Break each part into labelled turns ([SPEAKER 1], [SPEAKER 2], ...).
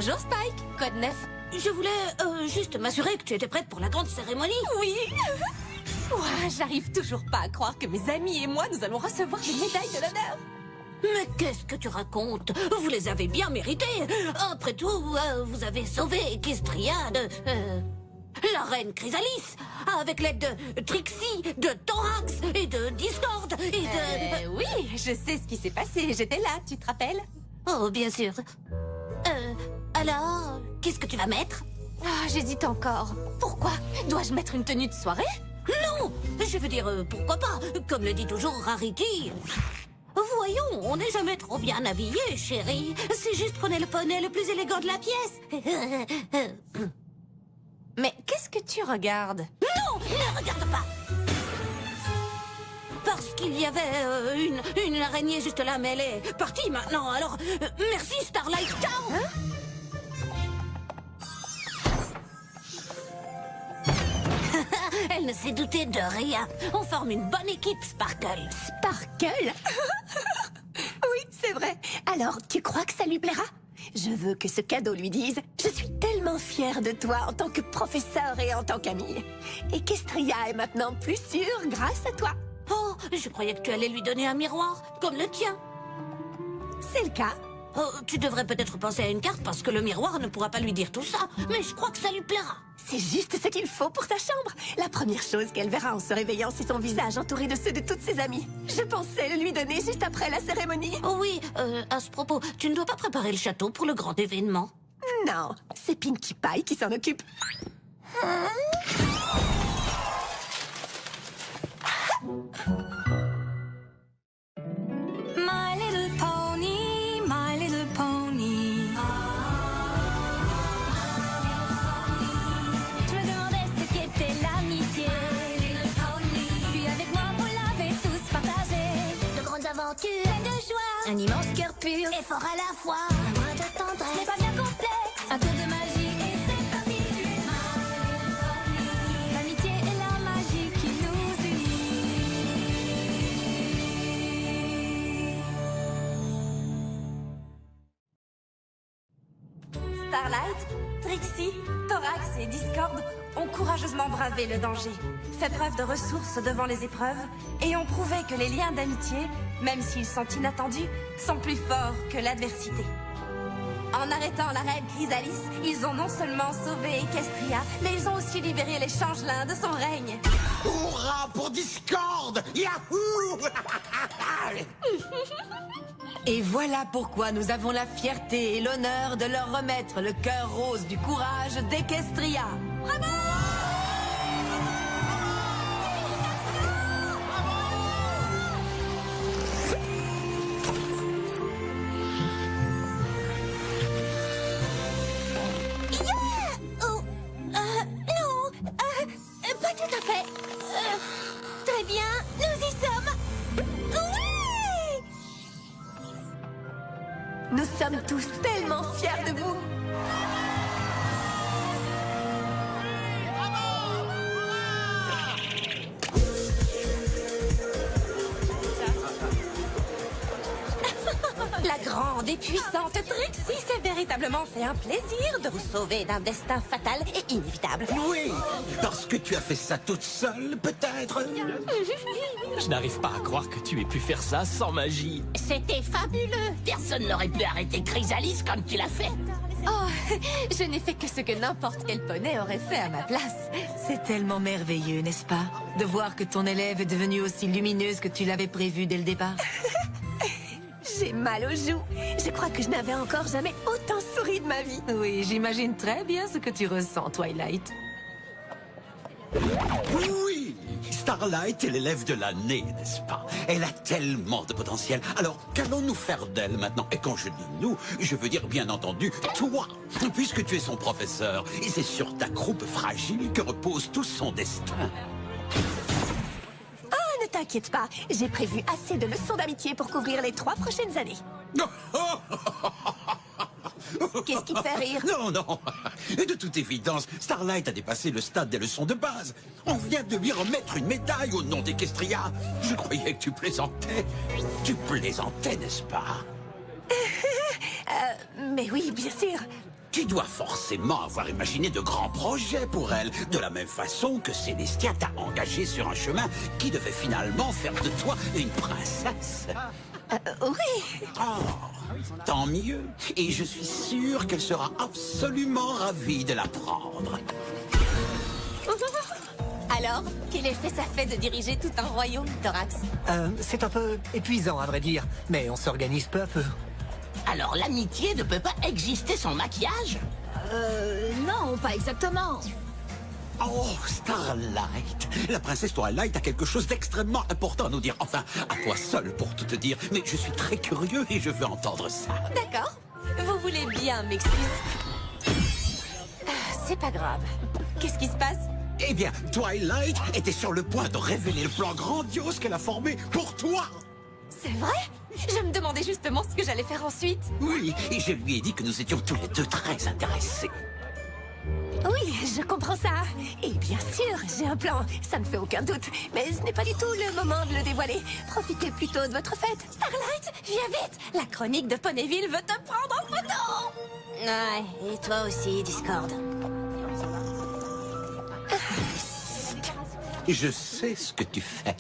[SPEAKER 1] Bonjour Spike, quoi de neuf?
[SPEAKER 2] Je voulais juste m'assurer que tu étais prête pour la grande cérémonie.
[SPEAKER 1] Oui. Ouah, j'arrive toujours pas à croire que mes amis et moi, nous allons recevoir des médailles de l'honneur.
[SPEAKER 2] Mais qu'est-ce que tu racontes? Vous les avez bien méritées. Après tout, vous avez sauvé Equestria de... la reine Chrysalis, avec l'aide de Trixie, de Thorax et de Discord et de...
[SPEAKER 1] Oui, je sais ce qui s'est passé, j'étais là, tu te rappelles?
[SPEAKER 2] Oh, bien sûr. Alors, qu'est-ce que tu vas mettre?
[SPEAKER 1] Ah, j'hésite encore. Pourquoi? Dois-je mettre une tenue de soirée?
[SPEAKER 2] Non, je veux dire, pourquoi pas? Comme le dit toujours Rarity. Voyons, on n'est jamais trop bien habillé, chérie. C'est juste qu'on est le poney le plus élégant de la pièce.
[SPEAKER 1] Mais qu'est-ce que tu regardes?
[SPEAKER 2] Non, ne regarde pas. Parce qu'il y avait une araignée juste là, mais elle est partie maintenant. Alors, merci Starlight, ciao.
[SPEAKER 1] Hein?
[SPEAKER 2] Elle ne s'est doutée de rien. On forme une bonne équipe, Sparkle.
[SPEAKER 3] Sparkle? Oui, c'est vrai. Alors, tu crois que ça lui plaira? Je veux que ce cadeau lui dise « Je suis tellement fière de toi en tant que professeur et en tant qu'amie. Equestria est maintenant plus sûre grâce à toi. »
[SPEAKER 2] Oh, je croyais que tu allais lui donner un miroir, comme le tien.
[SPEAKER 3] C'est le cas.
[SPEAKER 2] Oh, tu devrais peut-être penser à une carte parce que le miroir ne pourra pas lui dire tout ça. Mais je crois que ça lui plaira.
[SPEAKER 3] C'est juste ce qu'il faut pour sa chambre. La première chose qu'elle verra en se réveillant, c'est son visage entouré de ceux de toutes ses amies. Je pensais le lui donner juste après la cérémonie.
[SPEAKER 2] Oh oui, à ce propos, tu ne dois pas préparer le château pour le grand événement.
[SPEAKER 3] Non, c'est Pinkie Pie qui s'en occupe.
[SPEAKER 4] My little pony, my little pony. Je me demandais ce qu'était l'amitié. Puis avec moi, vous l'avez tous partagé. De grandes aventures, pleines de joie. Un immense cœur pur et fort à la fois. Un brin de tendresse, n'est pas bien complexe. Un tour de magie et c'est parti. L'amitié et la magie qui nous unit.
[SPEAKER 1] Starlight, Trixie, Thorax et Discord ont courageusement bravé le danger, fait preuve de ressources devant les épreuves et ont prouvé que les liens d'amitié, même s'ils sont inattendus, sont plus forts que l'adversité. En arrêtant la reine Chrysalis, ils ont non seulement sauvé Equestria, mais ils ont aussi libéré les changelins de son règne.
[SPEAKER 5] Hurrah pour Discord! Yahoo!
[SPEAKER 6] Et voilà pourquoi nous avons la fierté et l'honneur de leur remettre le cœur rose du courage d'Equestria.
[SPEAKER 2] Non, pas tout à fait. Très bien, nous y sommes. Oui!
[SPEAKER 3] Nous sommes tous tellement fiers de vous.
[SPEAKER 1] La grande et puissante Trixie s'est véritablement fait un plaisir de vous sauver d'un destin fatal et inévitable.
[SPEAKER 5] Oui, parce que tu as fait ça toute seule, peut-être?
[SPEAKER 7] Je n'arrive pas à croire que tu aies pu faire ça sans magie.
[SPEAKER 2] C'était fabuleux. Personne n'aurait pu arrêter Chrysalis comme tu l'as fait.
[SPEAKER 1] Oh, je n'ai fait que ce que n'importe quel poney aurait fait à ma place.
[SPEAKER 6] C'est tellement merveilleux, n'est-ce pas? De voir que ton élève est devenue aussi lumineuse que tu l'avais prévu dès le départ.
[SPEAKER 3] J'ai mal aux joues. Je crois que je n'avais encore jamais autant souri de ma vie.
[SPEAKER 6] Oui, j'imagine très bien ce que tu ressens, Twilight.
[SPEAKER 5] Oui! Starlight est l'élève de l'année, n'est-ce pas? Elle a tellement de potentiel. Alors, qu'allons-nous faire d'elle maintenant? Et quand je dis nous, je veux dire bien entendu toi, puisque tu es son professeur. Et c'est sur ta croupe fragile que repose tout son destin.
[SPEAKER 3] Ne t'inquiète pas, j'ai prévu assez de leçons d'amitié pour couvrir les 3 prochaines années. Qu'est-ce qui te fait rire?
[SPEAKER 5] Non, non. Et de toute évidence, Starlight a dépassé le stade des leçons de base. On vient de lui remettre une médaille au nom d'Equestria. Je croyais que tu plaisantais. Tu plaisantais, n'est-ce pas?
[SPEAKER 3] Mais oui, bien sûr.
[SPEAKER 5] Tu dois forcément avoir imaginé de grands projets pour elle, de la même façon que Célestia t'a engagé sur un chemin qui devait finalement faire de toi une princesse.
[SPEAKER 3] Oui.
[SPEAKER 5] Oh, tant mieux. Et je suis sûr qu'elle sera absolument ravie de l'apprendre.
[SPEAKER 1] Alors, quel effet ça fait de diriger tout un royaume, Thorax?
[SPEAKER 8] C'est un peu épuisant, à vrai dire, mais on s'organise peu à peu.
[SPEAKER 9] Alors l'amitié ne peut pas exister sans maquillage?
[SPEAKER 2] Non, pas exactement.
[SPEAKER 5] Oh, Starlight. La princesse Twilight a quelque chose d'extrêmement important à nous dire. Enfin, à toi seul pour tout te dire. Mais je suis très curieux et je veux entendre ça.
[SPEAKER 1] D'accord. Vous voulez bien m'excuser? C'est pas grave. Qu'est-ce qui se passe?
[SPEAKER 5] Eh bien, Twilight était sur le point de révéler le plan grandiose qu'elle a formé pour toi.
[SPEAKER 1] C'est vrai? Je me demandais justement ce que j'allais faire ensuite.
[SPEAKER 5] Oui, et je lui ai dit que nous étions tous les deux très intéressés.
[SPEAKER 3] Oui, je comprends ça. Et bien sûr, j'ai un plan. Ça ne fait aucun doute. Mais ce n'est pas du tout le moment de le dévoiler. Profitez plutôt de votre fête.
[SPEAKER 1] Starlight, viens vite! La chronique de Ponyville veut te prendre en photo!
[SPEAKER 2] Ouais, et toi aussi, Discord.
[SPEAKER 5] Je sais ce que tu fais.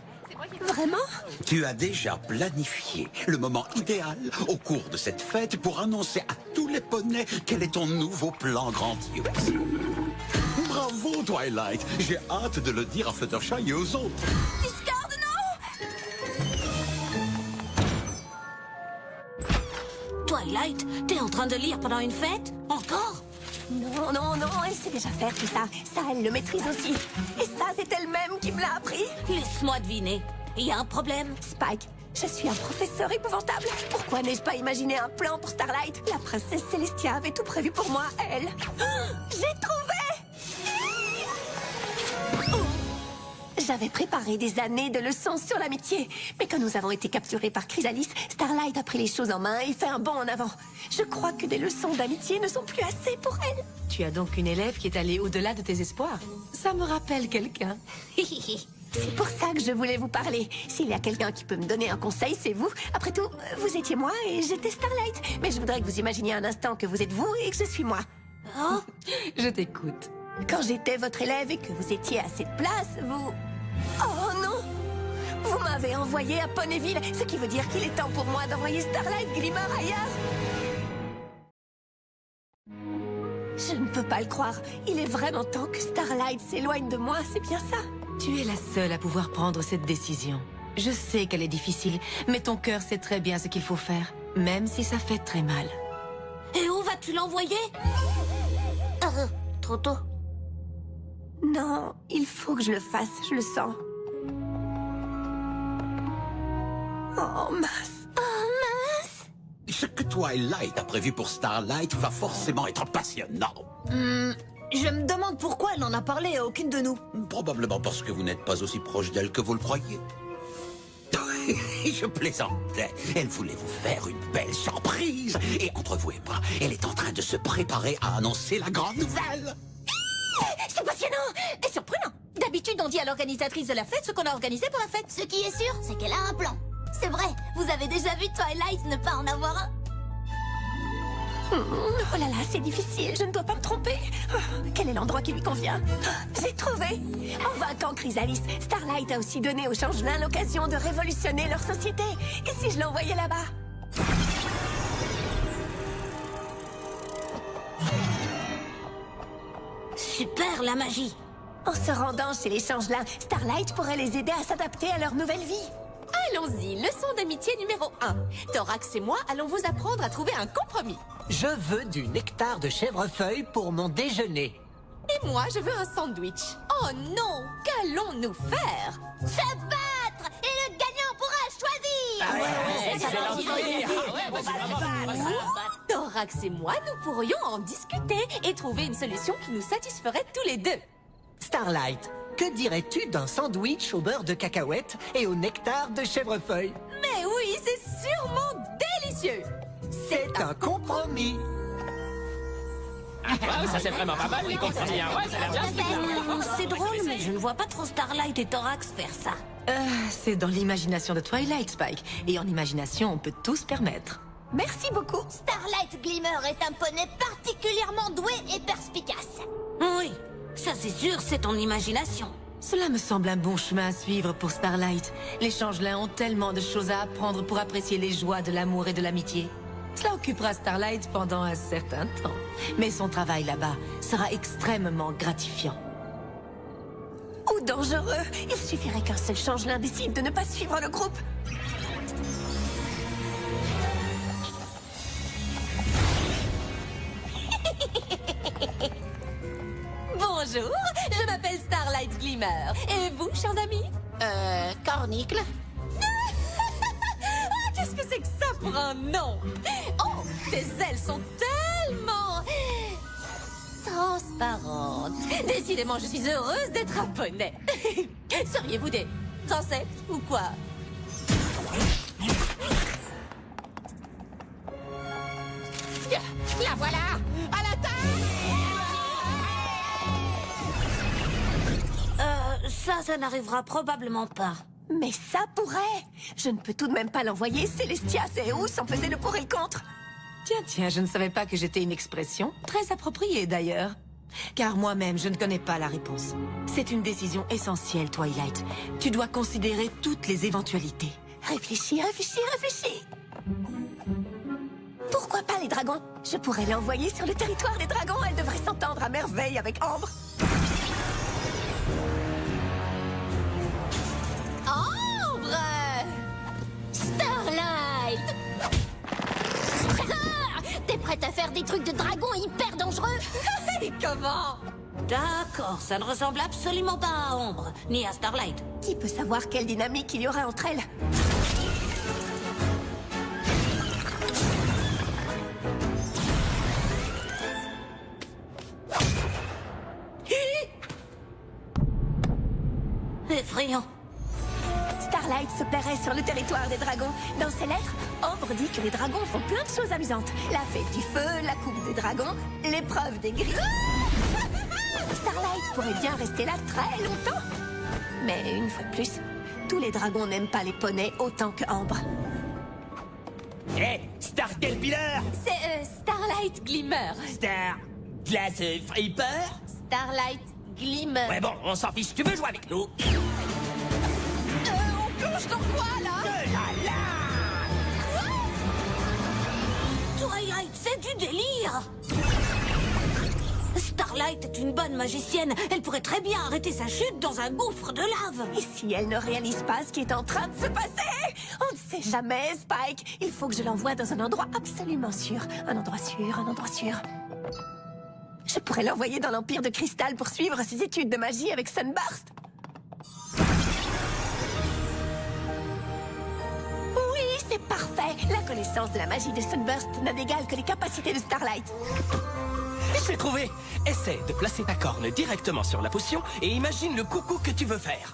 [SPEAKER 3] Vraiment?
[SPEAKER 5] Tu as déjà planifié le moment idéal au cours de cette fête pour annoncer à tous les poneys quel est ton nouveau plan grandiose. Bravo, Twilight. J'ai hâte de le dire à Fluttershy et aux autres.
[SPEAKER 1] Discord, non!
[SPEAKER 2] Twilight, t'es en train de lire pendant une fête? Encore?
[SPEAKER 3] Non, non, non, elle sait déjà faire tout ça. Ça, elle le maîtrise aussi. Et ça, c'est elle-même qui me l'a appris.
[SPEAKER 2] Laisse-moi deviner. Il y a un problème?
[SPEAKER 3] Spike, je suis un professeur épouvantable. Pourquoi n'ai-je pas imaginé un plan pour Starlight? La princesse Célestia avait tout prévu pour moi, elle. J'ai trouvé! J'avais préparé des années de leçons sur l'amitié. Mais quand nous avons été capturés par Chrysalis, Starlight a pris les choses en main et fait un bond en avant. Je crois que des leçons d'amitié ne sont plus assez pour elle.
[SPEAKER 6] Tu as donc une élève qui est allée au-delà de tes espoirs. Ça me rappelle quelqu'un.
[SPEAKER 3] C'est pour ça que je voulais vous parler. S'il y a quelqu'un qui peut me donner un conseil, c'est vous. Après tout, vous étiez moi et j'étais Starlight. Mais je voudrais que vous imaginiez un instant que vous êtes vous et que je suis moi.
[SPEAKER 6] Oh, je t'écoute.
[SPEAKER 3] Quand j'étais votre élève et que vous étiez à cette place, vous... Oh non! Vous m'avez envoyé à Ponyville, ce qui veut dire qu'il est temps pour moi d'envoyer Starlight Glimmer ailleurs. Je ne peux pas le croire. Il est vraiment temps que Starlight s'éloigne de moi, c'est bien ça?
[SPEAKER 6] Tu es la seule à pouvoir prendre cette décision. Je sais qu'elle est difficile, mais ton cœur sait très bien ce qu'il faut faire, même si ça fait très mal.
[SPEAKER 2] Et où vas-tu l'envoyer? Trop tôt.
[SPEAKER 3] Non, il faut que je le fasse, je le sens. Oh, mince.
[SPEAKER 2] Oh, mince.
[SPEAKER 5] Ce que Twilight a prévu pour Starlight va forcément être passionnant.
[SPEAKER 2] Je me demande pourquoi elle n'en a parlé à aucune de nous.
[SPEAKER 5] Probablement parce que vous n'êtes pas aussi proche d'elle que vous le croyez. Je plaisantais. Elle voulait vous faire une belle surprise. Et entre vous et moi, elle est en train de se préparer à annoncer la grande nouvelle.
[SPEAKER 2] C'est passionnant et surprenant. D'habitude, on dit à l'organisatrice de la fête ce qu'on a organisé pour la fête.
[SPEAKER 4] Ce qui est sûr, c'est qu'elle a un plan. C'est vrai, vous avez déjà vu Twilight ne pas en avoir un?
[SPEAKER 3] Oh là là, c'est difficile, je ne dois pas me tromper. Quel est l'endroit qui lui convient? J'ai trouvé! En vainquant Chrysalis, Starlight a aussi donné aux changelins l'occasion de révolutionner leur société. Et si je l'envoyais là-bas?
[SPEAKER 2] Super, la magie.
[SPEAKER 3] En se rendant chez les changelins, Starlight pourrait les aider à s'adapter à leur nouvelle vie.
[SPEAKER 1] Allons-y, leçon d'amitié numéro 1. Thorax et moi allons vous apprendre à trouver un compromis.
[SPEAKER 8] Je veux du nectar de chèvrefeuille pour mon déjeuner.
[SPEAKER 1] Et moi, je veux un sandwich. Oh non, qu'allons-nous faire?
[SPEAKER 4] Se battre! Et le gagnant pourra choisir!
[SPEAKER 1] Thorax et moi, nous pourrions en discuter et trouver une solution qui nous satisferait tous les deux.
[SPEAKER 8] Starlight, que dirais-tu d'un sandwich au beurre de cacahuète et au nectar de chèvrefeuille?
[SPEAKER 1] Mais oui, c'est sûrement délicieux.
[SPEAKER 8] C'est un compromis.
[SPEAKER 7] Ouais, ça c'est vraiment pas mal, les compromis. Hein. Ouais, ça a l'air bien.
[SPEAKER 2] C'est drôle, mais je ne vois pas trop Starlight et Thorax faire ça.
[SPEAKER 6] C'est dans l'imagination de Twilight, Spike. Et en imagination, on peut tout se permettre.
[SPEAKER 3] Merci beaucoup.
[SPEAKER 4] Starlight Glimmer est un poney particulièrement doué et perspicace.
[SPEAKER 2] Oui, ça c'est sûr, c'est ton imagination.
[SPEAKER 6] Cela me semble un bon chemin à suivre pour Starlight. Les changelins ont tellement de choses à apprendre pour apprécier les joies de l'amour et de l'amitié. Cela occupera Starlight pendant un certain temps. Mais son travail là-bas sera extrêmement gratifiant.
[SPEAKER 3] Ou dangereux. Il suffirait qu'un seul changelin décide de ne pas suivre le groupe.
[SPEAKER 10] Bonjour, je m'appelle Starlight Glimmer. Et vous, chers amis?
[SPEAKER 9] Cornicle?
[SPEAKER 10] Qu'est-ce que c'est que ça pour un nom? Oh, tes ailes sont tellement transparentes. Décidément, je suis heureuse d'être un poney. Seriez-vous des insectes ou quoi?
[SPEAKER 9] La voilà! À l'attaque!
[SPEAKER 2] Ça n'arrivera probablement pas.
[SPEAKER 3] Mais ça pourrait. Je ne peux tout de même pas l'envoyer. Célestia, c'est où sans peser le pour et le contre?
[SPEAKER 6] Tiens, je ne savais pas que j'étais une expression très appropriée d'ailleurs. Car moi-même, je ne connais pas la réponse. C'est une décision essentielle, Twilight. Tu dois considérer toutes les éventualités.
[SPEAKER 3] Réfléchis. Pourquoi pas les dragons? Je pourrais l'envoyer sur le territoire des dragons. Elle devrait s'entendre à merveille avec Ambre.
[SPEAKER 10] Ambre!
[SPEAKER 4] Starlight! T'es prête à faire des trucs de dragon hyper dangereux?
[SPEAKER 10] Et comment?
[SPEAKER 2] D'accord, ça ne ressemble absolument pas à Ambre, ni à Starlight.
[SPEAKER 3] Qui peut savoir quelle dynamique il y aurait entre elles?
[SPEAKER 2] Effrayant.
[SPEAKER 3] Starlight se plairait sur le territoire des dragons. Dans ses lettres, Ambre dit que les dragons font plein de choses amusantes. La fête du feu, la coupe des dragons, l'épreuve des grilles. Starlight pourrait bien rester là très longtemps. Mais une fois de plus, tous les dragons n'aiment pas les poneys autant que Ambre.
[SPEAKER 7] Hé, Star Caterpillar!
[SPEAKER 10] C'est Starlight Glimmer.
[SPEAKER 7] Star Glace Flipper?
[SPEAKER 10] Starlight Glimmer.
[SPEAKER 7] Ouais bon, on s'en fiche, tu veux jouer avec nous?
[SPEAKER 10] On plonge dans quoi, là?
[SPEAKER 7] De la lave!
[SPEAKER 2] Twilight, c'est du délire! Starlight est une bonne magicienne. Elle pourrait très bien arrêter sa chute dans un gouffre de lave.
[SPEAKER 3] Et si elle ne réalise pas ce qui est en train de se passer? On ne sait jamais, Spike. Il faut que je l'envoie dans un endroit absolument sûr. Un endroit sûr. Je pourrais l'envoyer dans l'Empire de Cristal pour suivre ses études de magie avec Sunburst. Oui, c'est parfait. La connaissance de la magie de Sunburst n'a d'égal que les capacités de Starlight.
[SPEAKER 7] J'ai trouvé! Essaie de placer ta corne directement sur la potion et imagine le coucou que tu veux faire.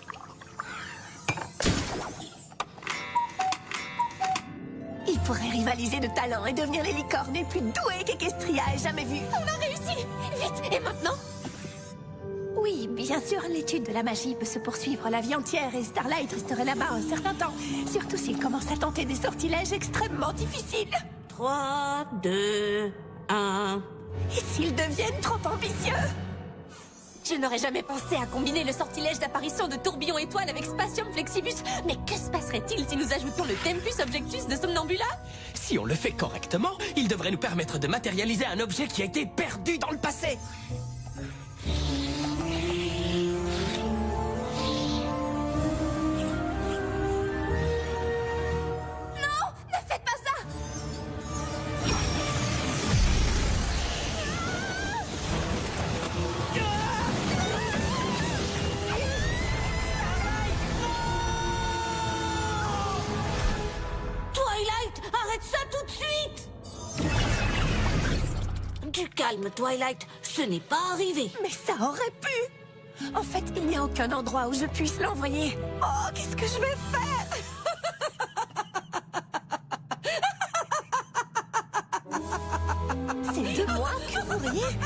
[SPEAKER 3] Il pourrait rivaliser de talent et devenir les licornes les plus douées qu'Equestria ait jamais vues.
[SPEAKER 10] On a réussi! Vite! Et maintenant?
[SPEAKER 3] Oui, bien sûr, l'étude de la magie peut se poursuivre la vie entière et Starlight resterait là-bas un certain temps. Surtout s'il commence à tenter des sortilèges extrêmement difficiles.
[SPEAKER 2] 3, 2, 1...
[SPEAKER 3] Et s'ils deviennent trop ambitieux?
[SPEAKER 10] Je n'aurais jamais pensé à combiner le sortilège d'apparition de tourbillon étoile avec Spatium Flexibus. Mais que se passerait-il si nous ajoutons le Tempus Objectus de Somnambula?
[SPEAKER 7] Si on le fait correctement, il devrait nous permettre de matérialiser un objet qui a été perdu dans le passé.
[SPEAKER 10] Non! Ne faites pas ça!
[SPEAKER 2] Twilight, arrête ça tout de suite! Du calme, Twilight, ce n'est pas arrivé.
[SPEAKER 3] Mais ça aurait pu! En fait, il n'y a aucun endroit où je puisse l'envoyer. Oh, qu'est-ce que je vais faire? C'est de moi que vous riez?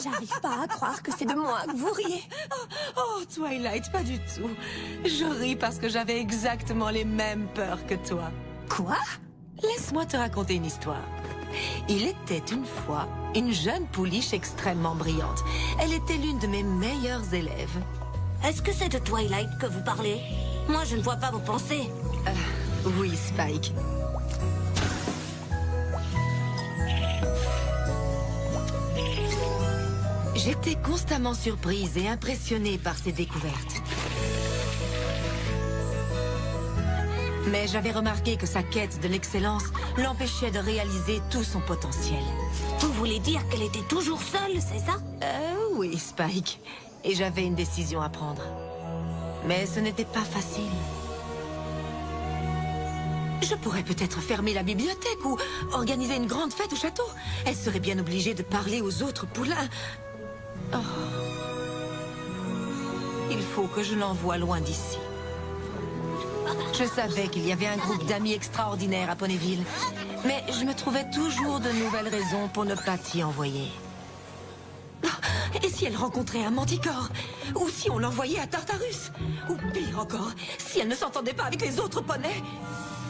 [SPEAKER 3] J'arrive pas à croire que c'est de moi que vous riez.
[SPEAKER 6] Oh, Twilight, pas du tout. Je ris parce que j'avais exactement les mêmes peurs que toi.
[SPEAKER 3] Quoi?
[SPEAKER 6] Laisse-moi te raconter une histoire. Il était une fois une jeune pouliche extrêmement brillante. Elle était l'une de mes meilleures élèves.
[SPEAKER 2] Est-ce que c'est de Twilight que vous parlez? Moi, je ne vois pas vos pensées.
[SPEAKER 6] Oui, Spike. J'étais constamment surprise et impressionnée par ses découvertes. Mais j'avais remarqué que sa quête de l'excellence l'empêchait de réaliser tout son potentiel.
[SPEAKER 2] Vous voulez dire qu'elle était toujours seule, c'est ça?
[SPEAKER 6] Oui, Spike. Et j'avais une décision à prendre. Mais ce n'était pas facile. Je pourrais peut-être fermer la bibliothèque ou organiser une grande fête au château. Elle serait bien obligée de parler aux autres poulains. Oh. Il faut que je l'envoie loin d'ici. Je savais qu'il y avait un groupe d'amis extraordinaires à Ponyville, mais je me trouvais toujours de nouvelles raisons pour ne pas t'y envoyer. Et si elle rencontrait un manticore? Ou si on l'envoyait à Tartarus? Ou pire encore, si elle ne s'entendait pas avec les autres poneys?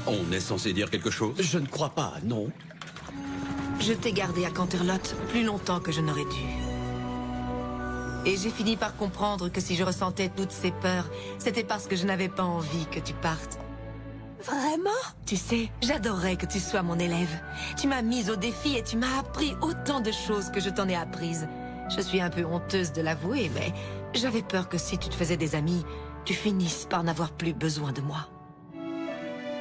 [SPEAKER 5] On est censé dire quelque chose?
[SPEAKER 7] Je ne crois pas, non.
[SPEAKER 6] Je t'ai gardé à Canterlot plus longtemps que je n'aurais dû. Et j'ai fini par comprendre que si je ressentais toutes ces peurs, c'était parce que je n'avais pas envie que tu partes.
[SPEAKER 3] Vraiment?
[SPEAKER 6] Tu sais, j'adorais que tu sois mon élève. Tu m'as mise au défi et tu m'as appris autant de choses que je t'en ai apprises. Je suis un peu honteuse de l'avouer, mais j'avais peur que si tu te faisais des amis, tu finisses par n'avoir plus besoin de moi.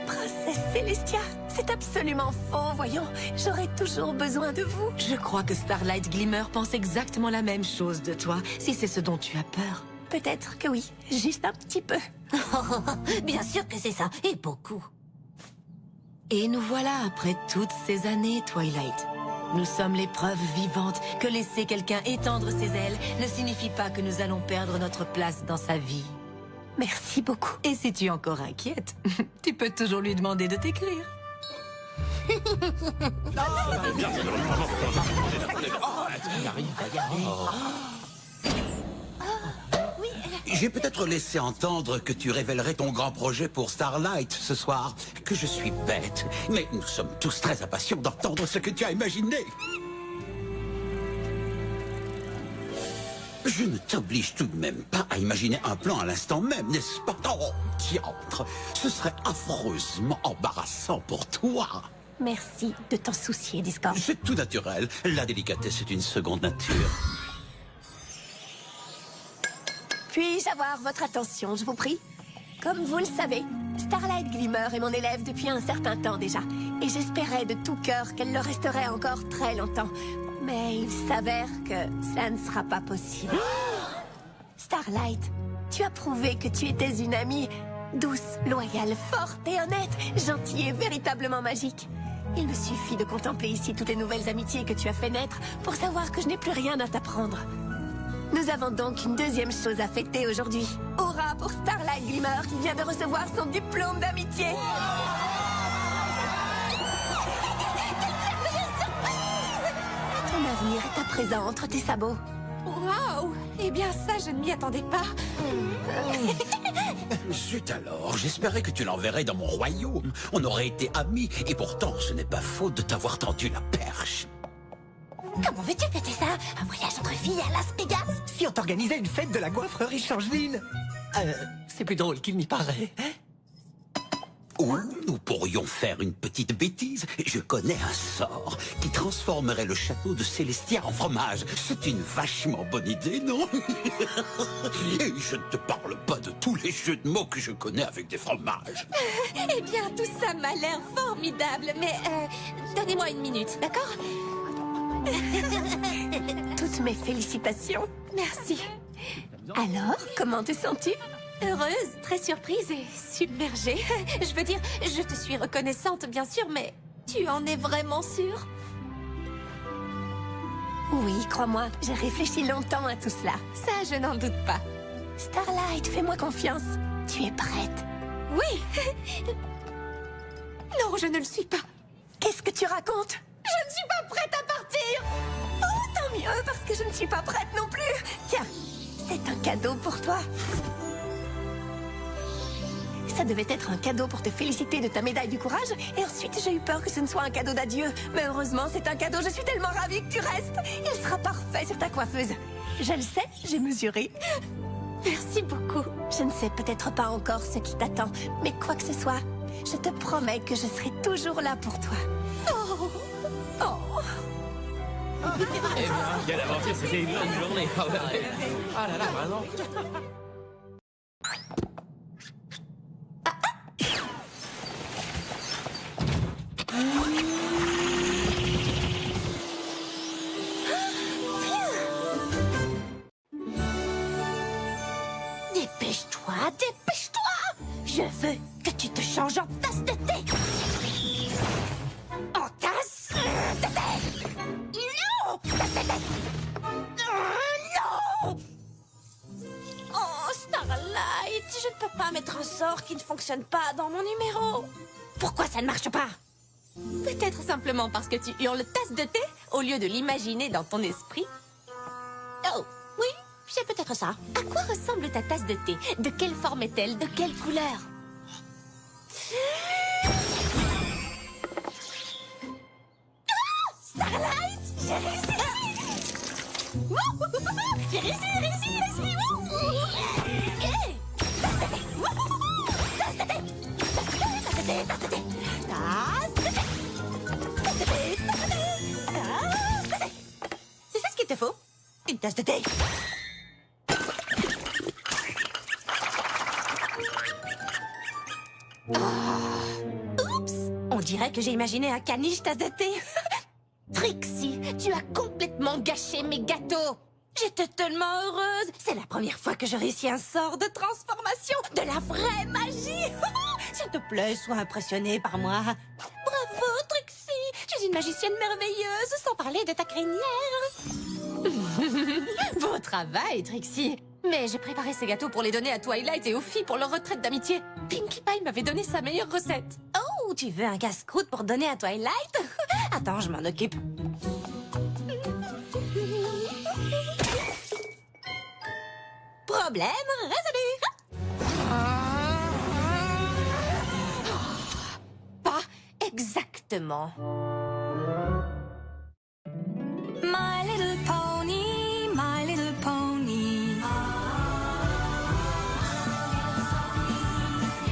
[SPEAKER 3] Princesse Celestia, c'est absolument faux, voyons. J'aurais toujours besoin de vous.
[SPEAKER 6] Je crois que Starlight Glimmer pense exactement la même chose de toi, si c'est ce dont tu as peur.
[SPEAKER 3] Peut-être que oui, juste un petit peu.
[SPEAKER 2] Bien sûr que c'est ça, et beaucoup.
[SPEAKER 6] Et nous voilà après toutes ces années, Twilight. Nous sommes les preuves vivantes que laisser quelqu'un étendre ses ailes ne signifie pas que nous allons perdre notre place dans sa vie.
[SPEAKER 3] Merci beaucoup.
[SPEAKER 6] Et si tu es encore inquiète, tu peux toujours lui demander de t'écrire.
[SPEAKER 5] J'ai peut-être laissé entendre que tu révélerais ton grand projet pour Starlight ce soir. Que je suis bête. Mais nous sommes tous très impatients d'entendre ce que tu as imaginé. Je ne t'oblige tout de même pas à imaginer un plan à l'instant même, n'est-ce pas? Oh, diantre, ce serait affreusement embarrassant pour toi.
[SPEAKER 3] Merci de t'en soucier, Discord.
[SPEAKER 5] C'est tout naturel. La délicatesse est une seconde nature.
[SPEAKER 3] Puis-je avoir votre attention, je vous prie? Comme vous le savez, Starlight Glimmer est mon élève depuis un certain temps déjà. Et j'espérais de tout cœur qu'elle le resterait encore très longtemps. Mais il s'avère que ça ne sera pas possible. Starlight, tu as prouvé que tu étais une amie douce, loyale, forte et honnête, gentille et véritablement magique. Il me suffit de contempler ici toutes les nouvelles amitiés que tu as fait naître pour savoir que je n'ai plus rien à t'apprendre. Nous avons donc une deuxième chose à fêter aujourd'hui. Hurrah pour Starlight Glimmer qui vient de recevoir son diplôme d'amitié. Ton avenir est à présent entre tes sabots.
[SPEAKER 10] Waouh! Eh bien ça, je ne m'y attendais pas.
[SPEAKER 5] Zut alors, j'espérais que tu l'enverrais dans mon royaume. On aurait été amis, et pourtant ce n'est pas faute de t'avoir tendu la perche.
[SPEAKER 3] Comment veux-tu fêter ça? Un voyage entre filles à Las Vegas?
[SPEAKER 8] Si on t'organisait une fête de la coiffrerie Changeline. C'est plus drôle qu'il n'y paraît.
[SPEAKER 5] Ou nous pourrions faire une petite bêtise. Je connais un sort qui transformerait le château de Celestia en fromage. C'est une vachement bonne idée, non? Et je ne te parle pas de tous les jeux de mots que je connais avec des fromages.
[SPEAKER 10] Eh bien, tout ça m'a l'air formidable, mais donnez-moi une minute, d'accord?
[SPEAKER 3] Toutes mes félicitations.
[SPEAKER 10] Merci.
[SPEAKER 3] Alors, comment te sens-tu?
[SPEAKER 10] Heureuse, très surprise et submergée. Je veux dire, je te suis reconnaissante, bien sûr, mais tu en es vraiment sûre?
[SPEAKER 3] Oui, crois-moi, j'ai réfléchi longtemps à tout cela.
[SPEAKER 10] Ça, je n'en doute pas.
[SPEAKER 3] Starlight, fais-moi confiance. Tu es prête?
[SPEAKER 10] Oui. Non, je ne le suis pas.
[SPEAKER 3] Qu'est-ce que tu racontes?
[SPEAKER 10] Je ne suis pas prête à partir.
[SPEAKER 3] Oh, tant mieux, parce que je ne suis pas prête non plus. Tiens, C'est un cadeau pour toi. Ça devait être un cadeau pour te féliciter de ta médaille du courage, et ensuite j'ai eu peur que ce ne soit un cadeau d'adieu. Mais heureusement, c'est un cadeau, je suis tellement ravie que tu restes. Il sera parfait sur ta coiffeuse. Je le sais, j'ai mesuré.
[SPEAKER 10] Merci beaucoup.
[SPEAKER 3] Je ne sais peut-être pas encore ce qui t'attend, mais quoi que ce soit, je te promets que je serai toujours là pour toi.
[SPEAKER 10] Oh. Oh.
[SPEAKER 7] Eh bien, quelle aventure, c'était une longue journée. Ah là là, vraiment.
[SPEAKER 2] Dépêche-toi, dépêche-toi! Je veux que tu te changes en tasse de thé! En tasse de thé! Non! Tasse de thé! Non!
[SPEAKER 1] Oh, Starlight, je ne peux pas mettre un sort qui ne fonctionne pas dans mon numéro.
[SPEAKER 2] Pourquoi ça ne marche pas?
[SPEAKER 10] Peut-être simplement parce que tu hurles tasse de thé au lieu de l'imaginer dans ton esprit.
[SPEAKER 2] Oh, oui, c'est peut-être ça.
[SPEAKER 10] À quoi ressemble ta tasse de thé? De quelle forme est-elle? De quelle couleur?
[SPEAKER 2] Starlight, j'ai réussi! J'ai réussi! Hey! Tasse de thé! Tasse de thé! Tasse de thé! Tasse de thé! Tasse de thé! Tasse de thé!
[SPEAKER 10] C'est ça ce qu'il te faut?
[SPEAKER 2] Une tasse de thé!
[SPEAKER 1] Oups, on dirait que j'ai imaginé un caniche tasse de thé.
[SPEAKER 2] Trixie, tu as complètement gâché mes gâteaux!
[SPEAKER 1] J'étais tellement heureuse. C'est la première fois que je réussis un sort de transformation. De la vraie magie. S'il te plaît, sois impressionnée par moi.
[SPEAKER 10] Bravo, Trixie! Tu es une magicienne merveilleuse, sans parler de ta crinière. Beau travail, Trixie. Mais j'ai préparé ces gâteaux pour les donner à Twilight et aux filles pour leur retraite d'amitié. Pinkie Pie m'avait donné sa meilleure recette.
[SPEAKER 1] Oh, tu veux un casse-croûte pour donner à Twilight? Attends, je m'en occupe. Problème résolu.
[SPEAKER 10] Pas exactement.
[SPEAKER 4] My little pony, my little pony.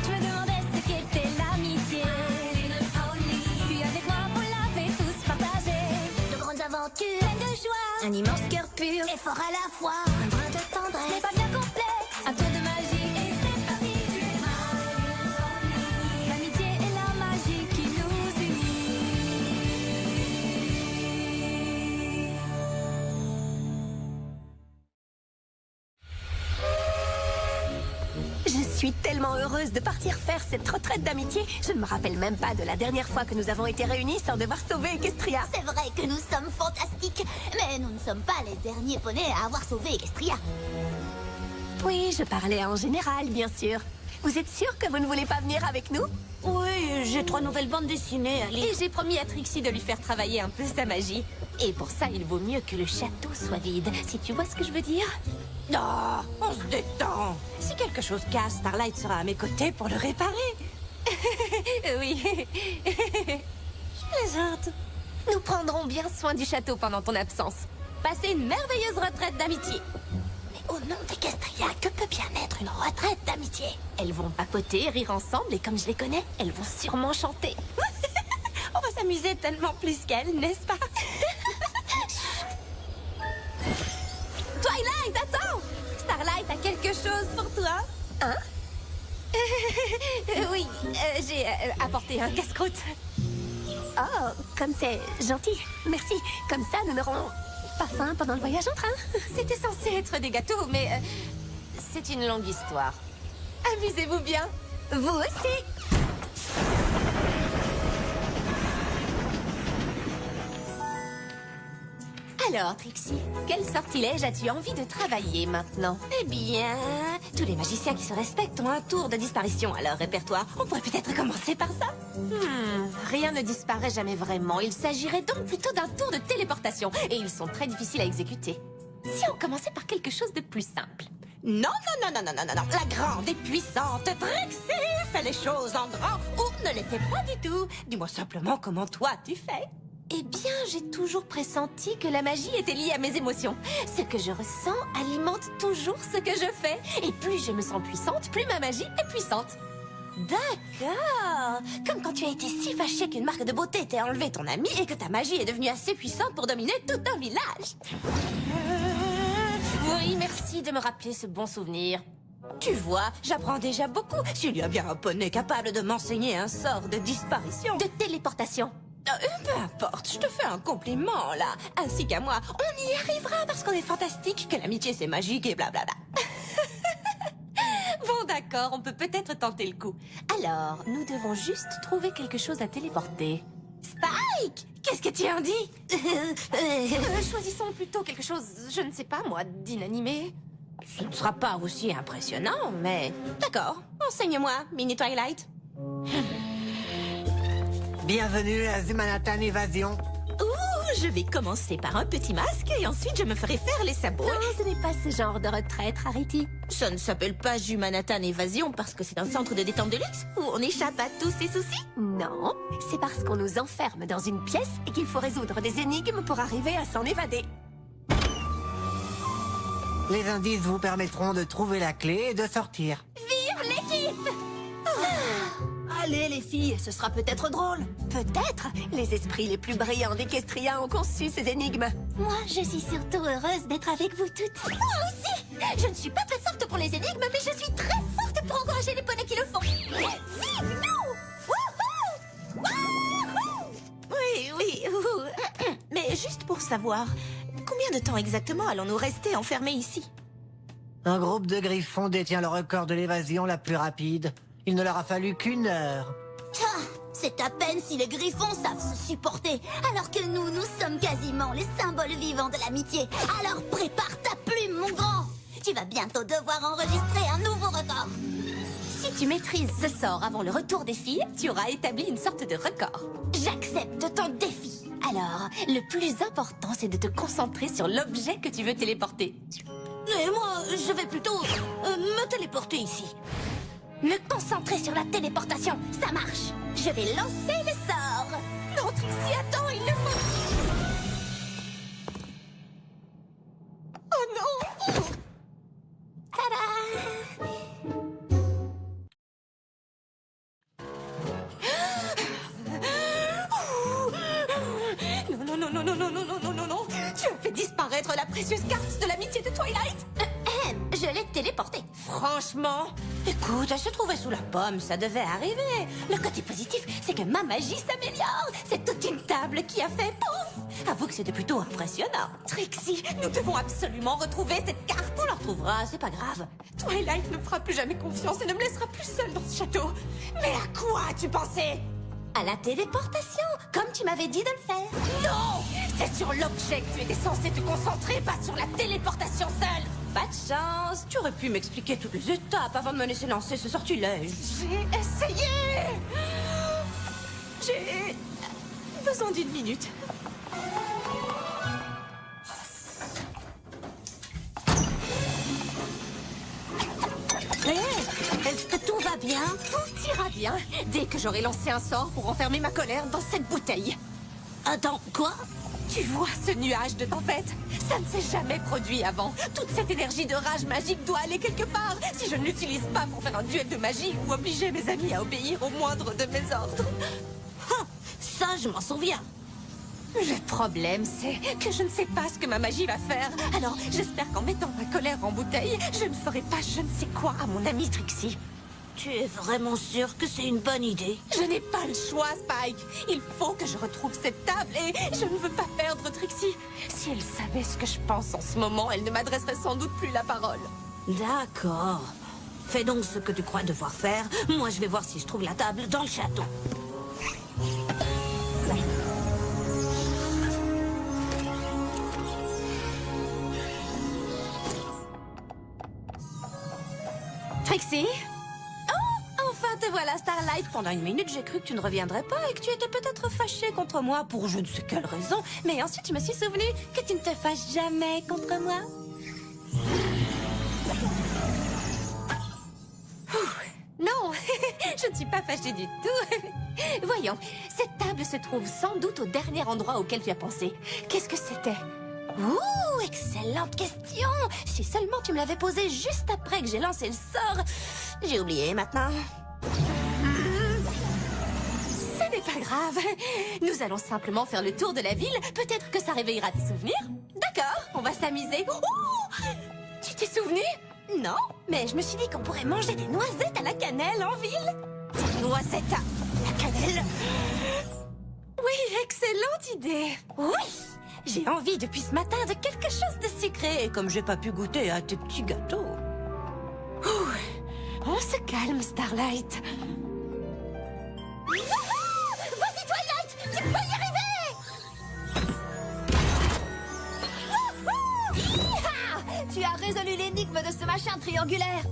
[SPEAKER 4] Je me demandais ce qu'était l'amitié. Puis avec moi, vous l'avez tous partagé. De grandes aventures, pleines de joie. Un immense cœur pur et fort à la fois. Un brin de tendresse, mais pas bien complexe. Un tour de magie et c'est parti. L'amitié et la magie qui nous unit.
[SPEAKER 3] Je suis tellement heureuse de partir faire cette retraite d'amitié. Je ne me rappelle même pas de la dernière fois que nous avons été réunis sans devoir sauver Equestria.
[SPEAKER 11] C'est vrai que nous sommes fantastiques, mais nous ne sommes pas les derniers poneys à avoir sauvé Equestria.
[SPEAKER 3] Oui, je parlais en général, bien sûr. Vous êtes sûr que vous ne voulez pas venir avec nous?
[SPEAKER 2] Oui, j'ai 3 nouvelles bandes dessinées à lire.
[SPEAKER 10] Et j'ai promis à Trixie de lui faire travailler un peu sa magie. Et pour ça, il vaut mieux que le château soit vide, si tu vois ce que je veux dire.
[SPEAKER 1] Oh, on se détend. Si quelque chose casse, Starlight sera à mes côtés pour le réparer.
[SPEAKER 10] Oui.
[SPEAKER 1] Je plaisante.
[SPEAKER 10] Nous prendrons bien soin du château pendant ton absence. Passez une merveilleuse retraite d'amitié.
[SPEAKER 11] Au nom d'Equestria, que peut bien être une retraite d'amitié?
[SPEAKER 10] Elles vont papoter, rire ensemble, et comme je les connais, elles vont sûrement chanter.
[SPEAKER 1] On va s'amuser tellement plus qu'elles, n'est-ce pas? Twilight, attends! Starlight a quelque chose pour toi.
[SPEAKER 3] Hein?
[SPEAKER 10] Oui, j'ai apporté un casse-croûte.
[SPEAKER 3] Oh, comme c'est gentil. Merci. Comme ça, nous n'aurons pas faim pendant le voyage en train.
[SPEAKER 10] C'était censé être des gâteaux, mais c'est une longue histoire. Amusez-vous bien.
[SPEAKER 3] Vous aussi.
[SPEAKER 10] Alors, Trixie, quel sortilège as-tu envie de travailler maintenant?
[SPEAKER 1] Eh bien, tous les magiciens qui se respectent ont un tour de disparition à leur répertoire. On pourrait peut-être commencer par ça.
[SPEAKER 10] Rien ne disparaît jamais vraiment. Il s'agirait donc plutôt d'un tour de téléportation. Et ils sont très difficiles à exécuter. Si on commençait par quelque chose de plus simple.
[SPEAKER 12] Non, non, non, non, non, non, non, la grande et puissante Trixie fait les choses en grand ou ne les fait pas du tout. Dis-moi simplement comment toi tu fais.
[SPEAKER 10] Eh bien, j'ai toujours pressenti que la magie était liée à mes émotions. Ce que je ressens alimente toujours ce que je fais. Et plus je me sens puissante, plus ma magie est puissante.
[SPEAKER 12] D'accord. Comme quand tu as été si fâché qu'une marque de beauté t'ait enlevé ton ami et que ta magie est devenue assez puissante pour dominer tout un village.
[SPEAKER 10] Oui, merci de me rappeler ce bon souvenir.
[SPEAKER 12] Tu vois, j'apprends déjà beaucoup. S'il y a bien un poney capable de m'enseigner un sort de disparition.
[SPEAKER 10] De téléportation.
[SPEAKER 12] Peu importe, je te fais un compliment, là. Ainsi qu'à moi, on y arrivera parce qu'on est fantastique, que l'amitié c'est magique et blablabla.
[SPEAKER 10] Bon, d'accord, on peut peut-être tenter le coup. Alors, nous devons juste trouver quelque chose à téléporter.
[SPEAKER 12] Spike! Qu'est-ce que tu en dis?
[SPEAKER 10] Choisissons plutôt quelque chose, je ne sais pas moi, d'inanimé.
[SPEAKER 12] Ce ne sera pas aussi impressionnant, mais... D'accord, enseigne-moi, Mini Twilight.
[SPEAKER 8] Bienvenue à The Manhattan Évasion.
[SPEAKER 12] Ouh, je vais commencer par un petit masque et ensuite je me ferai faire les sabots.
[SPEAKER 3] Non, ce n'est pas ce genre de retraite, Rarity.
[SPEAKER 12] Ça ne s'appelle pas Manhattan Évasion parce que c'est un centre de détente de luxe où on échappe à tous ses soucis.
[SPEAKER 3] Non, c'est parce qu'on nous enferme dans une pièce et qu'il faut résoudre des énigmes pour arriver à s'en évader.
[SPEAKER 8] Les indices vous permettront de trouver la clé et de sortir.
[SPEAKER 12] Vive l'équipe!
[SPEAKER 3] Allez les filles, ce sera peut-être drôle. Peut-être. Les esprits les plus brillants d'Equestria ont conçu ces énigmes.
[SPEAKER 11] Moi, je suis surtout heureuse d'être avec vous toutes.
[SPEAKER 2] Moi aussi! Je ne suis pas très forte pour les énigmes, mais je suis très forte pour encourager les poneys qui le font. Vive nous! Wouhou!
[SPEAKER 12] Oui, oui. Mais juste pour savoir, combien de temps exactement allons-nous rester enfermés ici?
[SPEAKER 8] Un groupe de griffons détient le record de l'évasion la plus rapide. Il ne leur a fallu qu'1 heure.
[SPEAKER 11] C'est à peine si les griffons savent se supporter, alors que nous sommes quasiment les symboles vivants de l'amitié. Alors prépare ta plume, mon grand. Tu vas bientôt devoir enregistrer un nouveau record.
[SPEAKER 10] Si tu maîtrises ce sort avant le retour des filles, tu auras établi une sorte de record.
[SPEAKER 11] J'accepte ton défi.
[SPEAKER 10] Alors, le plus important, c'est de te concentrer sur l'objet que tu veux téléporter.
[SPEAKER 2] Et moi, je vais plutôt me téléporter ici.
[SPEAKER 11] Me concentrer sur la téléportation, ça marche. Je vais lancer le sort.
[SPEAKER 12] Non, Trixie, attends, il le faut. Oh non!
[SPEAKER 11] Tada!
[SPEAKER 12] Non, non, non, non, non, non, non, non, non, non, non. Tu as fait disparaître la précieuse carte de l'amitié de Twilight.
[SPEAKER 11] Je l'ai téléportée.
[SPEAKER 12] Franchement, écoute, elle se trouvait sous la pomme, ça devait arriver. Le côté positif, c'est que ma magie s'améliore. C'est toute une table qui a fait pouf. Avoue que c'était plutôt impressionnant. Trixie, nous devons absolument retrouver cette carte. On la retrouvera, c'est pas grave. Twilight ne me fera plus jamais confiance et ne me laissera plus seule dans ce château. Mais à quoi as-tu pensé?
[SPEAKER 10] À la téléportation, comme tu m'avais dit de le faire.
[SPEAKER 12] Non! C'est sur l'objet que tu étais censé te concentrer, pas sur la téléportation seule. Pas de chance. Tu aurais pu m'expliquer toutes les étapes avant de me laisser lancer ce sortilège. J'ai essayé. J'ai besoin d'une minute.
[SPEAKER 2] Est-ce que tout va bien?
[SPEAKER 10] Tout ira bien dès que j'aurai lancé un sort pour enfermer ma colère dans cette bouteille.
[SPEAKER 2] Attends, quoi?
[SPEAKER 12] Tu vois ce nuage de tempête? Ça ne s'est jamais produit avant. Toute cette énergie de rage magique doit aller quelque part. Si je ne l'utilise pas pour faire un duel de magie ou obliger mes amis à obéir au moindre de mes ordres.
[SPEAKER 2] Ça, je m'en souviens.
[SPEAKER 12] Le problème, c'est que je ne sais pas ce que ma magie va faire. Alors, j'espère qu'en mettant ma colère en bouteille, je ne ferai pas je ne sais quoi à mon amie Trixie.
[SPEAKER 2] Tu es vraiment sûr que c'est une bonne idée?
[SPEAKER 12] Je n'ai pas le choix, Spike. Il faut que je retrouve cette table et je ne veux pas perdre Trixie. Si elle savait ce que je pense en ce moment, elle ne m'adresserait sans doute plus la parole.
[SPEAKER 2] D'accord. Fais donc ce que tu crois devoir faire. Moi, je vais voir si je trouve la table dans le château.
[SPEAKER 12] Trixie? Oh, enfin te voilà, Starlight. Pendant une minute, j'ai cru que tu ne reviendrais pas et que tu étais peut-être fâchée contre moi pour je ne sais quelle raison. Mais ensuite, je me suis souvenu que tu ne te fâches jamais contre moi. Non, je ne suis pas fâchée du tout. Voyons, cette table se trouve sans doute au dernier endroit auquel tu as pensé. Qu'est-ce que c'était? Ouh, excellente question. Si seulement tu me l'avais posée juste après que j'ai lancé le sort. J'ai oublié maintenant. Ce n'est pas grave. Nous allons simplement faire le tour de la ville. Peut-être que ça réveillera tes souvenirs. D'accord, on va s'amuser. Ouh, tu t'es souvenu? Non, mais je me suis dit qu'on pourrait manger des noisettes à la cannelle en ville. Des noisettes à la cannelle? Oui, excellente idée. Oui, j'ai envie depuis ce matin de quelque chose de sucré. Et comme j'ai pas pu goûter à tes petits gâteaux. Ouh, on se calme, Starlight.
[SPEAKER 11] Vas-y, Twilight, tu peux y arriver. Tu as résolu l'énigme de ce machin triangulaire.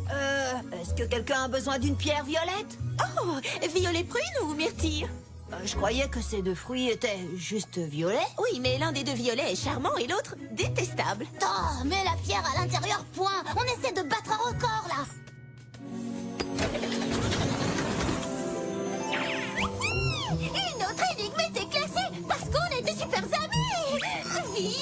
[SPEAKER 11] Est-ce que quelqu'un a besoin d'une pierre violette?
[SPEAKER 12] Oh, violet prune ou myrtille?
[SPEAKER 11] Je croyais que ces deux fruits étaient juste violets.
[SPEAKER 12] Oui, mais l'un des deux violets est charmant et l'autre détestable.
[SPEAKER 11] Oh, mets la pierre à l'intérieur, point. On essaie de battre un record, là. Une autre énigme était classée parce qu'on était super amis.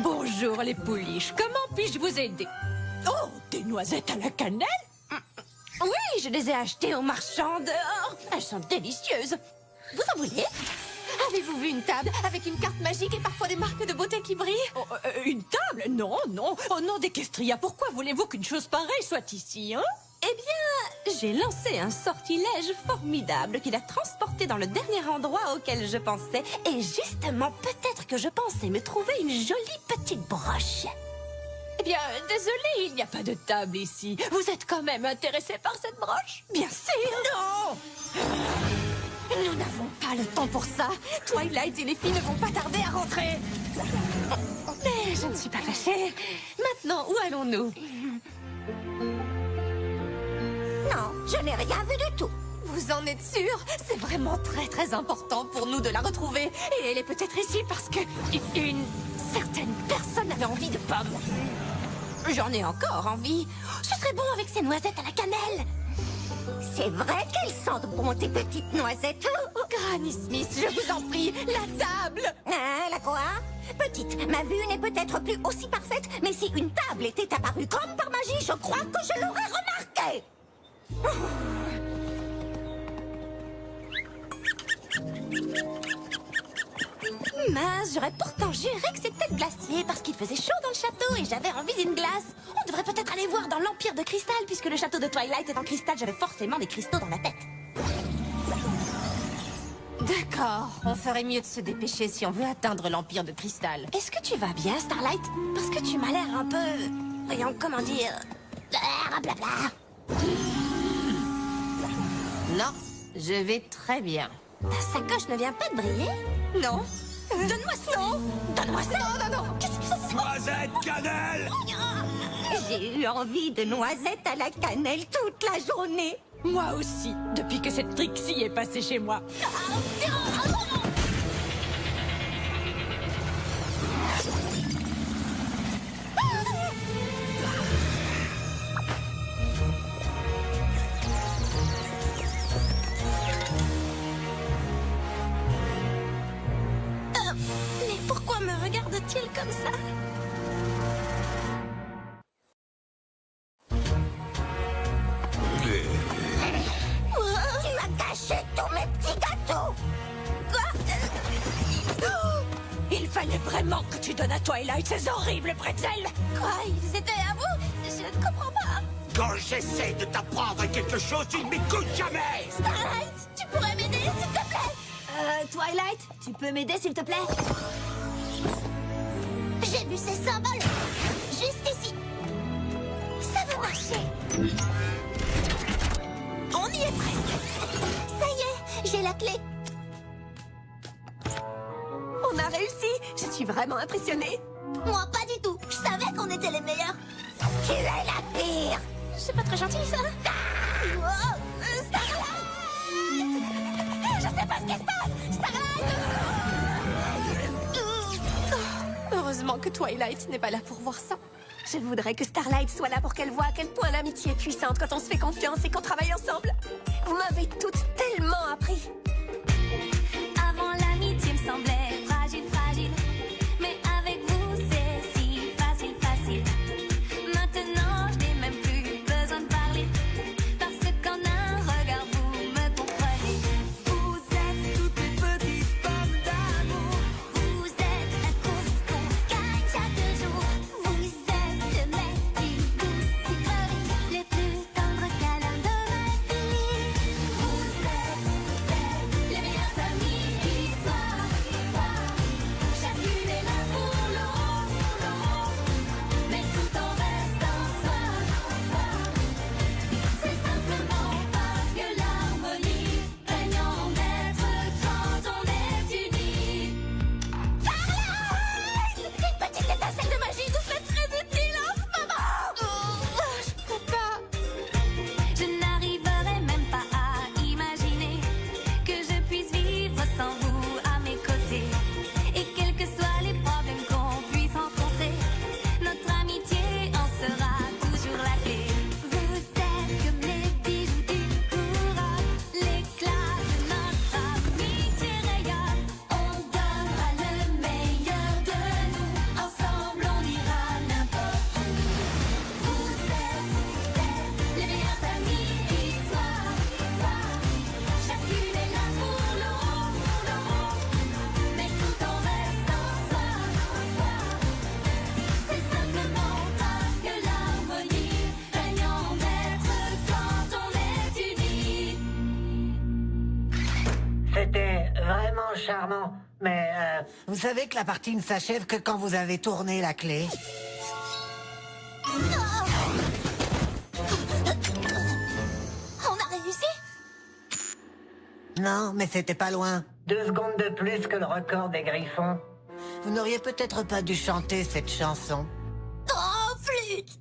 [SPEAKER 10] Bonjour les pouliches, comment puis-je vous aider? Oh, des noisettes à la cannelle?
[SPEAKER 12] Oui, je les ai achetées au marchand dehors. Elles sont délicieuses. Vous en voulez? Avez-vous vu une table avec une carte magique et parfois des marques de beauté qui brillent?
[SPEAKER 10] Oh, une table? Non, non. Au nom d'Equestria, pourquoi voulez-vous qu'une chose pareille soit ici, hein?
[SPEAKER 12] Eh bien, j'ai lancé un sortilège formidable qui l'a transporté dans le dernier endroit auquel je pensais. Et justement, peut-être que je pensais me trouver une jolie petite broche.
[SPEAKER 10] Eh bien, désolé, il n'y a pas de table ici. Vous êtes quand même intéressé par cette broche?
[SPEAKER 12] Bien sûr!
[SPEAKER 10] Non!
[SPEAKER 12] Nous n'avons pas le temps pour ça. Twilight et les filles ne vont pas tarder à rentrer. Mais je ne suis pas fâchée. Maintenant, où allons-nous?
[SPEAKER 11] Non, je n'ai rien vu du tout.
[SPEAKER 12] Vous en êtes sûr? C'est vraiment très important pour nous de la retrouver. Et elle est peut-être ici parce que une certaine personne avait envie de pommes. J'en ai encore envie. Ce serait bon avec ces noisettes à la cannelle.
[SPEAKER 11] C'est vrai qu'elles sentent bon tes petites noisettes.
[SPEAKER 12] Granny Smith, je vous en prie, la table.
[SPEAKER 11] Hein, la quoi? Petite, ma vue n'est peut-être plus aussi parfaite, mais si une table était apparue comme par magie, je crois que je l'aurais remarquée.
[SPEAKER 12] Mince, j'aurais pourtant juré que c'était le glacier parce qu'il faisait chaud dans le château et j'avais envie d'une glace. On devrait peut-être aller voir dans l'Empire de Cristal puisque le château de Twilight est en cristal, j'avais forcément des cristaux dans la tête. D'accord, on ferait mieux de se dépêcher si on veut atteindre l'Empire de Cristal. Est-ce que tu vas bien, Starlight? Parce que tu m'as l'air un peu... Voyons, comment dire... Blablabla. Non, je vais très bien. Ta sacoche ne vient pas de briller? Non. Donne-moi ça. Donne-moi ça. Non, non, non. Qu'est-ce que c'est?
[SPEAKER 5] Noisette cannelle!
[SPEAKER 11] J'ai eu envie de noisettes à la cannelle toute la journée.
[SPEAKER 10] Moi aussi, depuis que cette Trixie est passée chez moi.
[SPEAKER 12] Mais pourquoi me regarde-t-il comme ça?
[SPEAKER 11] Tu as caché tous mes petits gâteaux.
[SPEAKER 12] Quoi?
[SPEAKER 10] Il fallait vraiment que tu donnes à Twilight ces horribles pretzels.
[SPEAKER 12] Quoi? Ils étaient à vous? Je ne comprends pas.
[SPEAKER 5] Quand j'essaie de t'apprendre quelque chose, tu ne m'écoutes jamais!
[SPEAKER 11] Starlight, tu pourrais m'aider, s'il te plaît? Twilight, tu peux m'aider, s'il te plaît? J'ai vu ces symboles. Juste ici. Ça va marcher.
[SPEAKER 12] On y est presque.
[SPEAKER 11] Ça y est, j'ai la clé.
[SPEAKER 12] On a réussi. Je suis
[SPEAKER 3] suis vraiment impressionnée.
[SPEAKER 11] Moi, pas du tout. Je savais qu'on était les meilleurs. Tu es la pire.
[SPEAKER 12] C'est pas très gentil, ça.
[SPEAKER 11] Oh, Starlight! Je sais pas ce qui se passe. Starlight!
[SPEAKER 12] Heureusement que Twilight n'est pas là pour voir ça.
[SPEAKER 3] Je voudrais que Starlight soit là pour qu'elle voie à quel point l'amitié est puissante quand on se fait confiance et qu'on travaille ensemble. Vous m'avez toutes tellement appris.
[SPEAKER 4] Avant l'amitié me semblait fragile, fragile. Mais avec vous c'est si facile, facile. Maintenant je n'ai même plus besoin de parler. Parce qu'en un regard vous me comprenez. Vous êtes toutes les petites pommes d'amour. Vous êtes la course qu'on gagne chaque jour. Vous êtes mes plus douces sucreries, les plus tendres câlins de ma vie. Vous êtes les meilleurs amis qui soient. Chacune est là pour l'autre, mais tout en restant soi. C'est simplement parce que l'harmonie règne en maître quand on est unis.
[SPEAKER 12] Une petite étincelle de magie nous serait très utile en ce moment. Je peux pas.
[SPEAKER 4] Je n'arriverai même pas à imaginer que je puisse vivre sans vous à mes côtés. Et quels que soient les problèmes qu'on puisse rencontrer, notre amitié en sera toujours la clé. Vous êtes comme les bijoux d'une couronne, l'éclat de notre amitié rayonne. On donnera le meilleur de nous, ensemble on ira n'importe où. Vous êtes les meilleurs amis qui soient. Chacune est là pour l'autre, mais tout en restant soi. C'est simplement parce que l'harmonie règne en maître quand on est unis.
[SPEAKER 8] C'était vraiment charmant. Mais vous savez que la partie ne s'achève que quand vous avez tourné la clé.
[SPEAKER 11] On a réussi?
[SPEAKER 8] Non, mais c'était pas loin. 2 secondes de plus que le record des Griffons. Vous n'auriez peut-être pas dû chanter cette chanson.
[SPEAKER 11] Oh, flûte!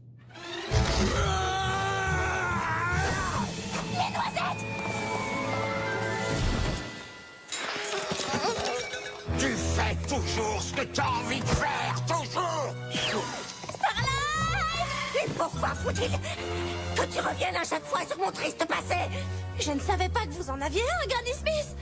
[SPEAKER 11] Les noisettes!
[SPEAKER 5] Tu fais toujours ce que tu as envie de faire, toujours.
[SPEAKER 3] Et pourquoi faut-il que tu reviennes à chaque fois sur mon triste passé?
[SPEAKER 12] Je ne savais pas que vous en aviez un, Granny Smith.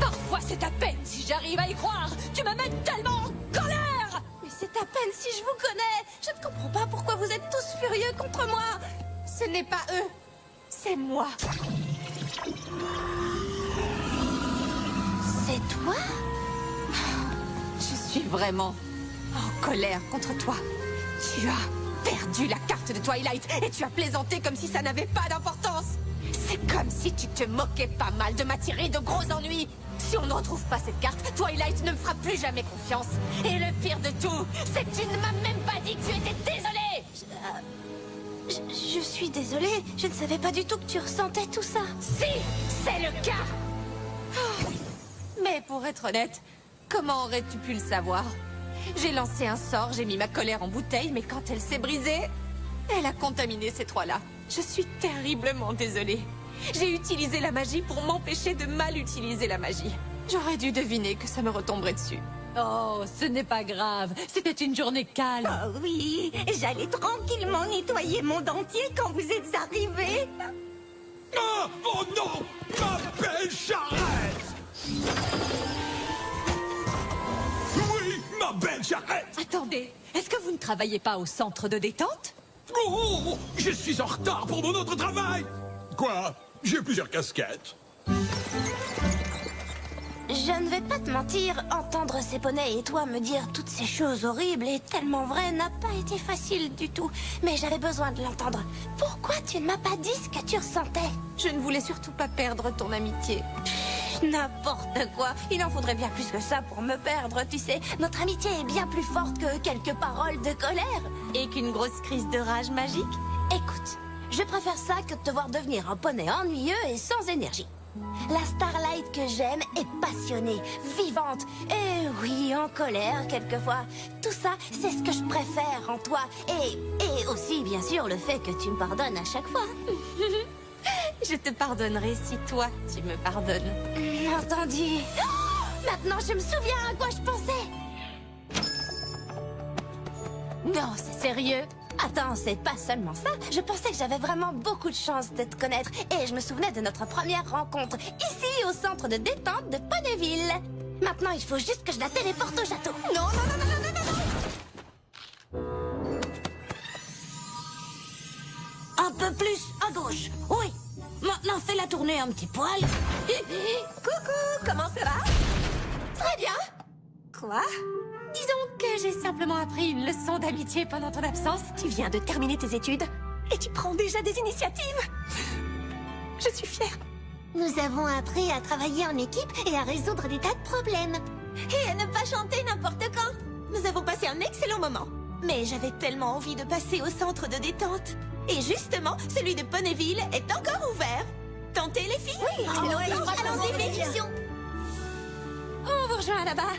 [SPEAKER 12] Parfois c'est à peine si j'arrive à y croire. Tu me mets tellement en colère. Mais c'est à peine si je vous connais. Je ne comprends pas pourquoi vous êtes tous furieux contre moi. Ce n'est pas eux, c'est moi.
[SPEAKER 1] C'est toi?
[SPEAKER 12] Je suis vraiment en colère contre toi. Tu as perdu la carte de Twilight et tu as plaisanté comme si ça n'avait pas d'importance. C'est comme si tu te moquais pas mal de m'attirer de gros ennuis. Si on ne retrouve pas cette carte, Twilight ne me fera plus jamais confiance. Et le pire de tout, c'est que tu ne m'as même pas dit que tu étais désolée.
[SPEAKER 1] Je suis désolée, je ne savais pas du tout que tu ressentais tout ça.
[SPEAKER 12] Si, c'est le cas. Oh. Mais pour être honnête, comment aurais-tu pu le savoir? J'ai lancé un sort, j'ai mis ma colère en bouteille, mais quand elle s'est brisée, elle a contaminé ces trois-là. Je suis terriblement désolée. J'ai utilisé la magie pour m'empêcher de mal utiliser la magie. J'aurais dû deviner que ça me retomberait dessus.
[SPEAKER 6] Oh, ce n'est pas grave. C'était une journée calme.
[SPEAKER 3] Oh oui, j'allais tranquillement nettoyer mon dentier quand vous êtes arrivés.
[SPEAKER 5] Ah, oh non, ma belle charrette! Oui, ma belle charrette!
[SPEAKER 6] Attendez, est-ce que vous ne travaillez pas au centre de détente?
[SPEAKER 5] Oh, je suis en retard pour mon autre travail! Quoi? J'ai plusieurs casquettes.
[SPEAKER 1] Je ne vais pas te mentir, entendre ces poneys et toi me dire toutes ces choses horribles et tellement vraies n'a pas été facile du tout. Mais j'avais besoin de l'entendre. Pourquoi tu ne m'as pas dit ce que tu ressentais?
[SPEAKER 12] Je ne voulais surtout pas perdre ton amitié.
[SPEAKER 1] N'importe quoi. Il en faudrait bien plus que ça pour me perdre, tu sais. Notre amitié est bien plus forte que quelques paroles de colère.
[SPEAKER 12] Et qu'une grosse crise de rage magique.
[SPEAKER 1] Écoute, je préfère ça que de te voir devenir un poney ennuyeux et sans énergie. La Starlight que j'aime est passionnée, vivante, et oui, en colère quelquefois. Tout ça, c'est ce que je préfère en toi. Et aussi, bien sûr, le fait que tu me pardonnes à chaque fois.
[SPEAKER 10] Je te pardonnerai si toi, tu me pardonnes.
[SPEAKER 1] Entendu. Oh, maintenant, je me souviens à quoi je pensais. Non, c'est sérieux? Attends, c'est pas seulement ça. Je pensais que j'avais vraiment beaucoup de chance de te connaître. Et je me souvenais de notre première rencontre, ici, au centre de détente de Ponyville. Maintenant, il faut juste que je la téléporte au château. Non, non, non, non, non, non, non.
[SPEAKER 2] Un peu plus à gauche. Oui. Maintenant, fais la tournée un petit poil.
[SPEAKER 3] Coucou, comment ça va?
[SPEAKER 1] Très bien.
[SPEAKER 10] Quoi? Disons que j'ai simplement appris une leçon d'amitié pendant ton absence.
[SPEAKER 3] Tu viens de terminer tes études et tu prends déjà des initiatives. Je suis fière.
[SPEAKER 11] Nous avons appris à travailler en équipe et à résoudre des tas de problèmes.
[SPEAKER 3] Et à ne pas chanter n'importe quand. Nous avons passé un excellent moment. Mais j'avais tellement envie de passer au centre de détente. Et justement, celui de Ponyville est encore ouvert. Tentez les filles?
[SPEAKER 11] Oui, allons-y, bénédiction.
[SPEAKER 1] On vous rejoint là-bas.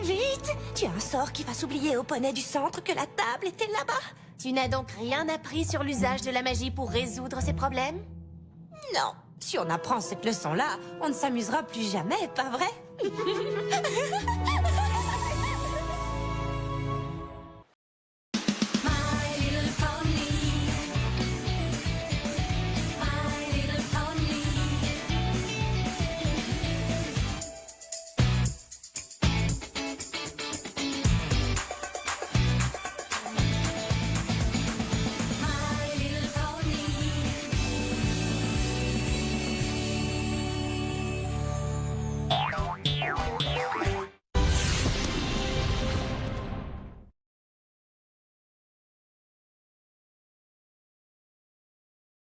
[SPEAKER 1] Vite! Tu as un sort qui va s'oublier au poney du centre que la table était là-bas.
[SPEAKER 3] Tu n'as donc rien appris sur l'usage de la magie pour résoudre ces problèmes?
[SPEAKER 1] Non. Si on apprend cette leçon-là, on ne s'amusera plus jamais, pas vrai?